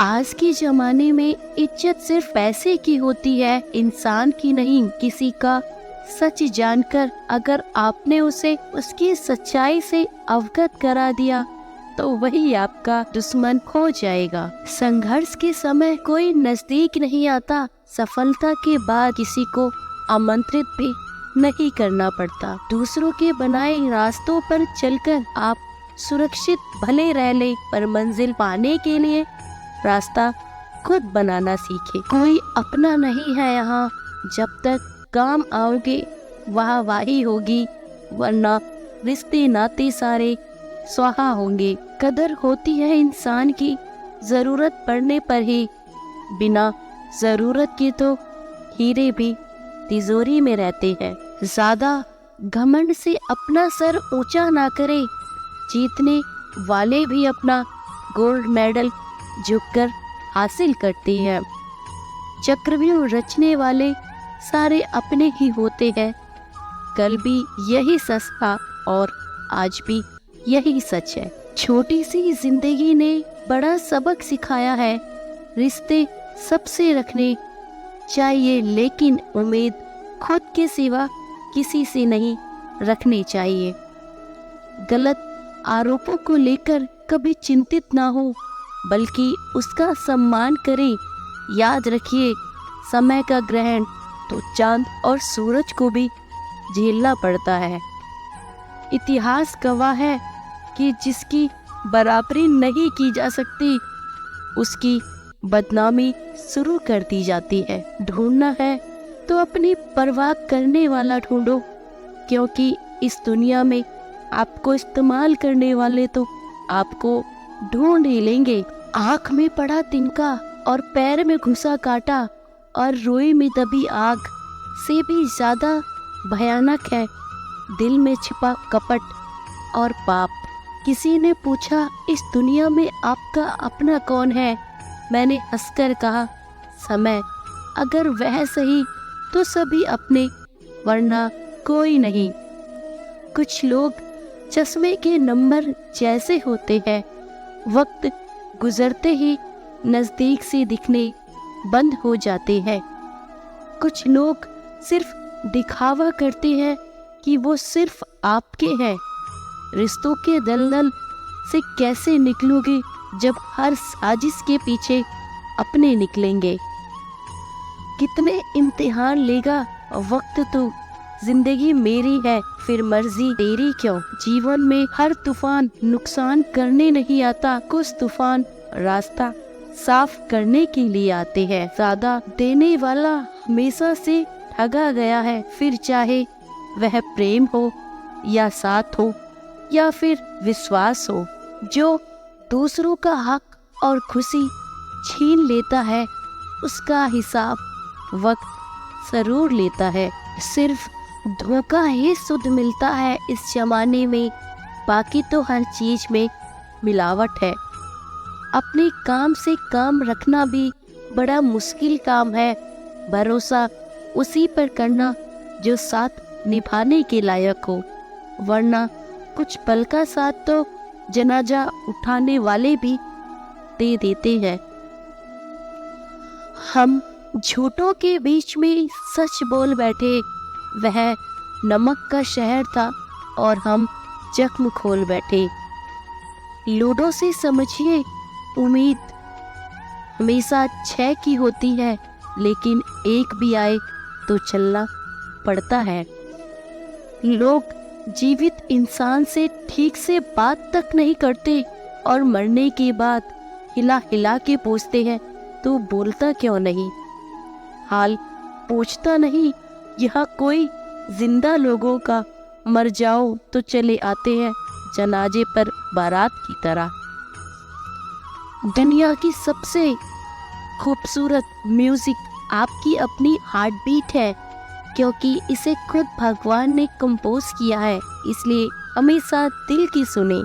आज के जमाने में इज्जत सिर्फ पैसे की होती है, इंसान की नहीं। किसी का सच जानकर अगर आपने उसे उसकी सच्चाई से अवगत करा दिया तो वही आपका दुश्मन हो जाएगा। संघर्ष के समय कोई नजदीक नहीं आता, सफलता के बाद किसी को आमंत्रित भी नहीं करना पड़ता। दूसरों के बनाए रास्तों पर चलकर आप सुरक्षित भले रह ले, पर मंजिल पाने के लिए रास्ता खुद बनाना सीखे। कोई अपना नहीं है यहाँ, जब तक काम आओगे वाहवाही होगी, वरना रिश्ते नाते सारे स्वाहा होंगे। कदर होती है इंसान की जरूरत पड़ने पर ही, बिना जरूरत के तो हीरे भी तिजोरी में रहते हैं। ज्यादा घमंड से अपना सर ऊंचा ना करे, जीतने वाले भी अपना गोल्ड मेडल झुककर हासिल करते हैं। चक्रव्यूह रचने वाले सारे अपने ही होते हैं। कल भी यही सच था और आज भी यही सच है। छोटी सी जिंदगी ने बड़ा सबक सिखाया है। रिश्ते सबसे रखने चाहिए, लेकिन उम्मीद खुद के सिवा किसी से नहीं रखनी चाहिए। गलत आरोपों को लेकर कभी चिंतित ना हो, बल्कि उसका सम्मान करें। याद रखिए, समय का ग्रहण तो चांद और सूरज को भी झेलना पड़ता है। इतिहास गवाह है कि जिसकी बराबरी नहीं की जा सकती, उसकी बदनामी शुरू कर दी जाती है। ढूंढना है तो अपनी परवाह करने वाला ढूंढो, क्योंकि इस दुनिया में आपको इस्तेमाल करने वाले तो आपको ढूंढ ही लेंगे। आँख में पड़ा तिनका और पैर में घुसा कांटा और रुई में दबी आग से भी ज्यादा भयानक है दिल में छिपा कपट और पाप। किसी ने पूछा, इस दुनिया में आपका अपना कौन है? मैंने हंसकर कहा, समय। अगर वह सही तो सभी अपने, वरना कोई नहीं। कुछ लोग चश्मे के नंबर जैसे होते हैं, वक्त गुजरते ही नजदीक से दिखने बंद हो जाते हैं। कुछ लोग सिर्फ दिखावा करते हैं कि वो सिर्फ आपके हैं। रिश्तों के दलदल से कैसे निकलोगे जब हर साजिश के पीछे अपने निकलेंगे? कितने इम्तिहान लेगा वक्त, तो जिंदगी मेरी है फिर मर्जी तेरी क्यों। जीवन में हर तूफान नुकसान करने नहीं आता, कुछ तूफान रास्ता साफ करने के लिए आते हैं। ज्यादा देने वाला हमेशा से ठगा गया है, फिर चाहे वह प्रेम हो या साथ हो या फिर विश्वास हो। जो दूसरों का हक और खुशी छीन लेता है, उसका हिसाब वक्त जरूर लेता है। सिर्फ धोखा ही शुद्ध मिलता है इस जमाने में, बाकी तो हर चीज में मिलावट है। अपने काम से काम रखना भी बड़ा मुश्किल काम है। भरोसा उसी पर करना जो साथ निभाने के लायक हो, वरना कुछ पल का साथ तो जनाजा उठाने वाले भी दे देते हैं। हम झूठों के बीच में सच बोल बैठे, वह नमक का शहर था और हम जख्म खोल बैठे। लूडो से समझिए, उम्मीद हमेशा 6 की होती है, लेकिन एक भी आए तो चलना पड़ता है। लोग जीवित इंसान से ठीक से बात तक नहीं करते और मरने के बाद हिला हिला के पूछते हैं, तू बोलता क्यों नहीं? हाल पूछता नहीं। यहाँ कोई जिंदा लोगों का मर जाओ तो चले आते हैं जनाजे पर बारात की तरह। दुनिया की सबसे खूबसूरत म्यूजिक आपकी अपनी हार्ट बीट है, क्योंकि इसे खुद भगवान ने कंपोज किया है, इसलिए हमेशा दिल की सुने।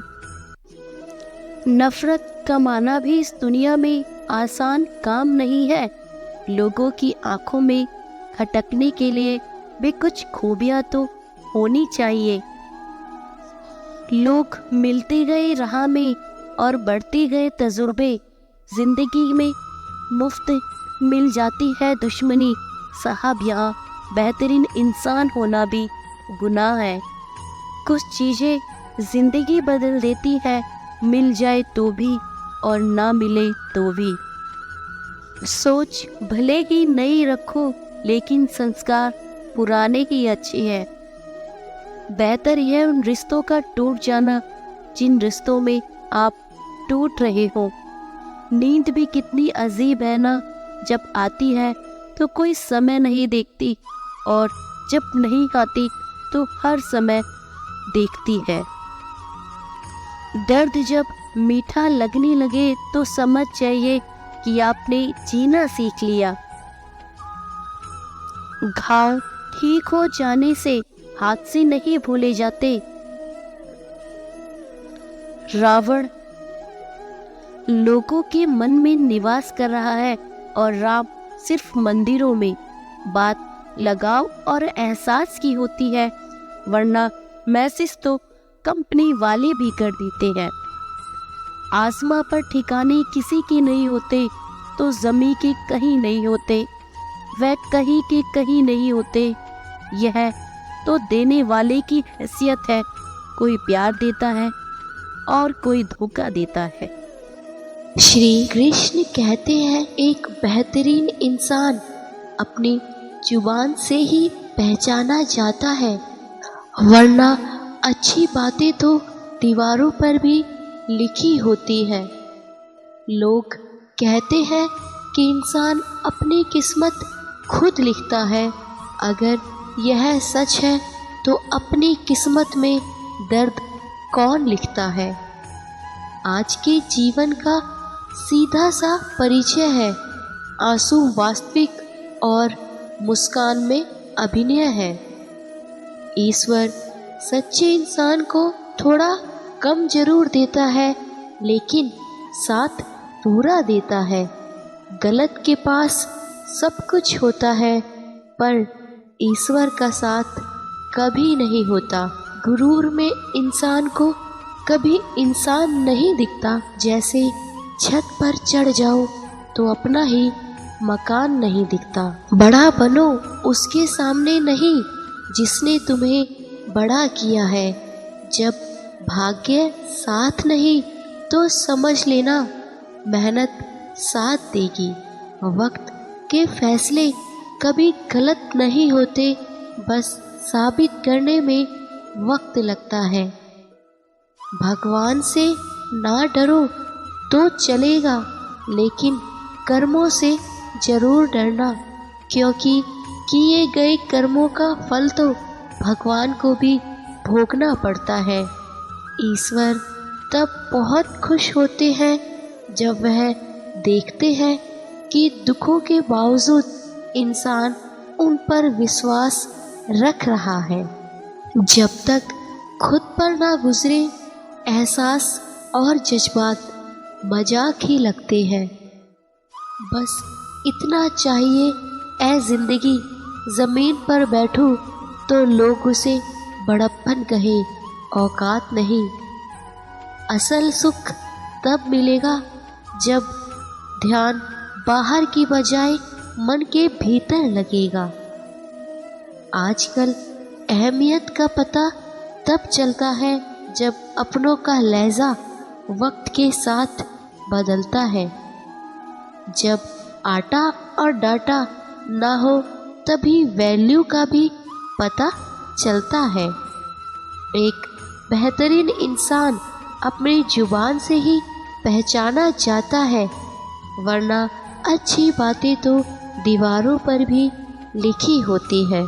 नफरत कमाना भी इस दुनिया में आसान काम नहीं है। लोगों की आंखों में खटकने के लिए भी कुछ खूबियां तो होनी चाहिए। लोग मिलते गए राह में और बढ़ते गए तजुर्बे, जिंदगी में मुफ्त मिल जाती है दुश्मनी। साहब यहाँ बेहतरीन इंसान होना भी गुनाह है। कुछ चीज़ें जिंदगी बदल देती है, मिल जाए तो भी और ना मिले तो भी। सोच भले ही नई रखो लेकिन संस्कार पुराने ही अच्छे हैं। बेहतर यह उन रिश्तों का टूट जाना जिन रिश्तों में आप टूट रहे हो। नींद भी कितनी अजीब है ना, जब आती है तो कोई समय नहीं देखती और जब नहीं आती तो हर समय देखती है। दर्द जब मीठा लगने लगे तो समझ जाइए कि आपने जीना सीख लिया। घाव ठीक हो जाने से हाथ से नहीं भूले जाते। रावण लोगों के मन में निवास कर रहा है और राम सिर्फ मंदिरों में। बात लगाव और एहसास की होती है, वरना मैसेज तो कंपनी वाले भी कर देते हैं। आसमां पर ठिकाने किसी के नहीं होते तो ज़मीं के कहीं नहीं होते, वह कहीं के कहीं नहीं होते। यह तो देने वाले की हैसियत है, कोई प्यार देता है और कोई धोखा देता है। श्री कृष्ण कहते हैं एक बेहतरीन इंसान अपनी जुबान से ही पहचाना जाता है, वरना अच्छी बातें तो दीवारों पर भी लिखी होती है। लोग कहते हैं कि इंसान अपनी किस्मत खुद लिखता है। अगर यह सच है तो अपनी किस्मत में दर्द कौन लिखता है? आज के जीवन का सीधा सा परिचय है, आंसू वास्तविक और मुस्कान में अभिनय है। ईश्वर सच्चे इंसान को थोड़ा कम जरूर देता है, लेकिन साथ पूरा देता है। गलत के पास सब कुछ होता है, पर ईश्वर का साथ कभी नहीं होता। गुरूर में इंसान को कभी इंसान नहीं दिखता। जैसे छत पर चढ़ जाओ तो अपना ही मकान नहीं दिखता। बड़ा बनो उसके सामने नहीं जिसने तुम्हें बड़ा किया है। जब भाग्य साथ नहीं तो समझ लेना मेहनत साथ देगी। वक्त के फैसले कभी गलत नहीं होते, बस साबित करने में वक्त लगता है। भगवान से ना डरो तो चलेगा, लेकिन कर्मों से जरूर डरना, क्योंकि किए गए कर्मों का फल तो भगवान को भी भोगना पड़ता है। ईश्वर तब बहुत खुश होते हैं जब वह देखते हैं कि दुखों के बावजूद इंसान उन पर विश्वास रख रहा है। जब तक खुद पर ना गुजरे, एहसास और जज्बात मजाक ही लगते हैं। बस इतना चाहिए ऐ जिंदगी, ज़मीन पर बैठूं तो लोग उसे बड़प्पन कहे, औकात नहीं। असल सुख तब मिलेगा जब ध्यान बाहर की बजाय मन के भीतर लगेगा। आजकल अहमियत का पता तब चलता है जब अपनों का लहजा वक्त के साथ बदलता है। जब आटा और डाटा ना हो तभी वैल्यू का भी पता चलता है। एक बेहतरीन इंसान अपनी जुबान से ही पहचाना जाता है, वरना अच्छी बातें तो दीवारों पर भी लिखी होती है।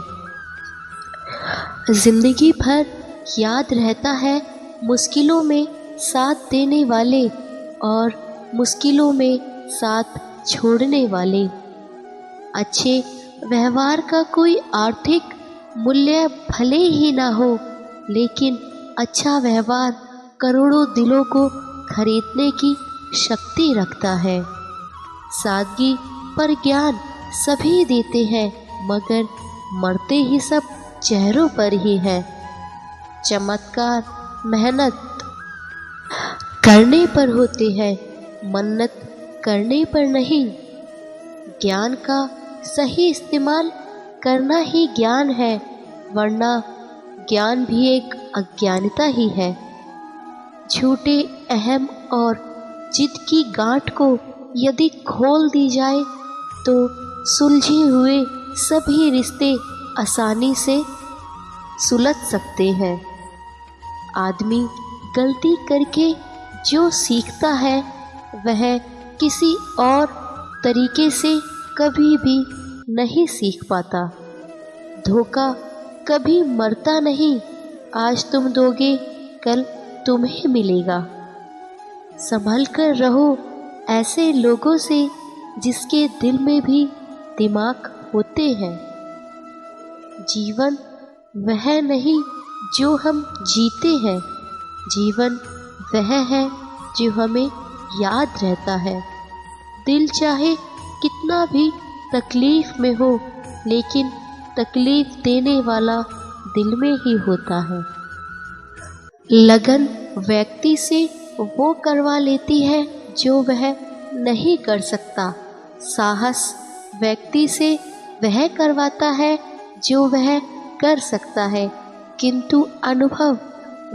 जिंदगी भर याद रहता है मुश्किलों में साथ देने वाले और मुश्किलों में साथ छोड़ने वाले। अच्छे व्यवहार का कोई आर्थिक मूल्य भले ही ना हो, लेकिन अच्छा व्यवहार करोड़ों दिलों को खरीदने की शक्ति रखता है। सादगी पर ज्ञान सभी देते हैं, मगर मरते ही सब चेहरों पर ही है। चमत्कार मेहनत करने पर होते हैं, मन्नत करने पर नहीं। ज्ञान का सही इस्तेमाल करना ही ज्ञान है, वरना ज्ञान भी एक अज्ञानता ही है। झूठे अहम और जिद की गांठ को यदि खोल दी जाए तो सुलझे हुए सभी रिश्ते आसानी से सुलझ सकते हैं। आदमी गलती करके जो सीखता है वह किसी और तरीके से कभी भी नहीं सीख पाता। धोखा कभी मरता नहीं, आज तुम दोगे कल तुम्हें मिलेगा। संभल कर रहो ऐसे लोगों से जिसके दिल में भी दिमाग होते हैं। जीवन वह नहीं जो हम जीते हैं, जीवन वह है जो हमें याद रहता है। दिल चाहे कितना भी तकलीफ में हो, लेकिन तकलीफ देने वाला दिल में ही होता है। लगन व्यक्ति से वो करवा लेती है जो वह नहीं कर सकता। साहस व्यक्ति से वह करवाता है जो वह कर सकता है, किंतु अनुभव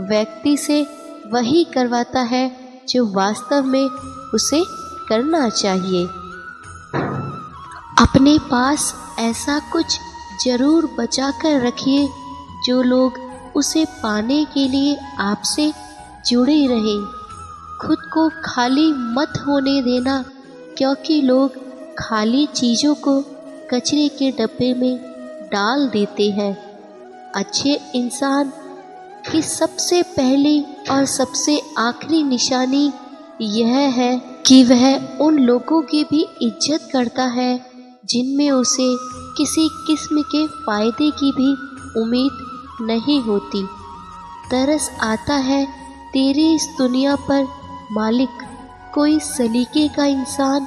व्यक्ति से वही करवाता है जो वास्तव में उसे करना चाहिए। अपने पास ऐसा कुछ जरूर बचा कर रखिए जो लोग उसे पाने के लिए आपसे जुड़े रहे। खुद को खाली मत होने देना, क्योंकि लोग खाली चीज़ों को कचरे के डब्बे में डाल देते हैं। अच्छे इंसान की सबसे पहली और सबसे आखिरी निशानी यह है कि वह उन लोगों की भी इज्जत करता है जिनमें उसे किसी किस्म के फायदे की भी उम्मीद नहीं होती। तरस आता है तेरी इस दुनिया पर मालिक, कोई सलीके का इंसान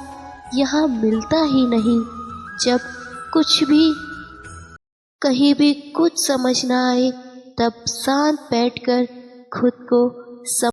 यहाँ मिलता ही नहीं। जब कुछ भी कहीं भी कुछ समझ ना आए तब शांत बैठकर खुद को